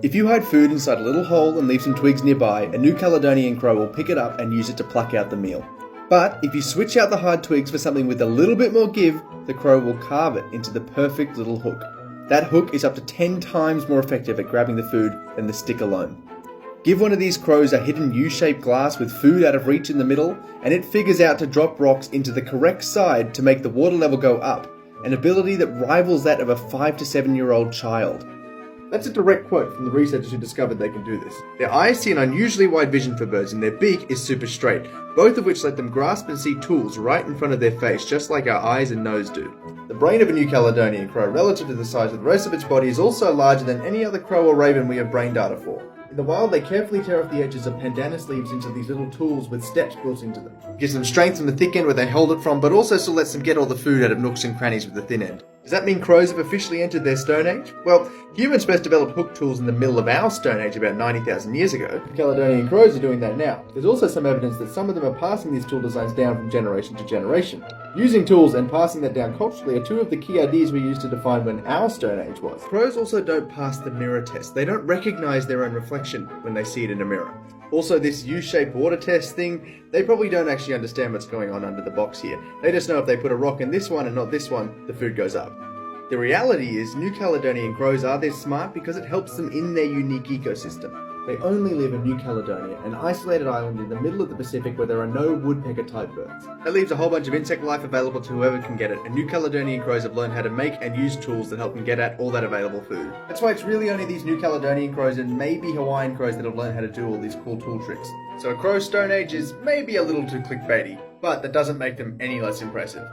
If you hide food inside a little hole and leave some twigs nearby, a New Caledonian crow will pick it up and use it to pluck out the meal. But if you switch out the hard twigs for something with a little bit more give, the crow will carve it into the perfect little hook. That hook is up to 10 times more effective at grabbing the food than the stick alone. Give one of these crows a hidden U-shaped glass with food out of reach in the middle, and it figures out to drop rocks into the correct side to make the water level go up, an ability that rivals that of a 5 to 7 year old child. That's a direct quote from the researchers who discovered they can do this. Their eyes see an unusually wide vision for birds, and their beak is super straight, both of which let them grasp and see tools right in front of their face, just like our eyes and nose do. The brain of a New Caledonian crow, relative to the size of the rest of its body, is also larger than any other crow or raven we have brain data for. In the wild, they carefully tear off the edges of pandanus leaves into these little tools with steps built into them. It gives them strength from the thick end where they hold it from, but also still lets them get all the food out of nooks and crannies with the thin end. Does that mean crows have officially entered their Stone Age? Well, humans first developed hook tools in the middle of our Stone Age about 90,000 years ago. Caledonian crows are doing that now. There's also some evidence that some of them are passing these tool designs down from generation to generation. Using tools and passing that down culturally are two of the key ideas we use to define when our Stone Age was. Crows also don't pass the mirror test. They don't recognize their own reflection when they see it in a mirror. Also, this U-shaped water test thing, they probably don't actually understand what's going on under the box here. They just know if they put a rock in this one and not this one, the food goes up. The reality is, New Caledonian crows are this smart because it helps them in their unique ecosystem. They only live in New Caledonia, an isolated island in the middle of the Pacific where there are no woodpecker-type birds. That leaves a whole bunch of insect life available to whoever can get it, and New Caledonian crows have learned how to make and use tools that help them get at all that available food. That's why it's really only these New Caledonian crows and maybe Hawaiian crows that have learned how to do all these cool tool tricks. So a crow Stone Age is maybe a little too clickbaity, but that doesn't make them any less impressive.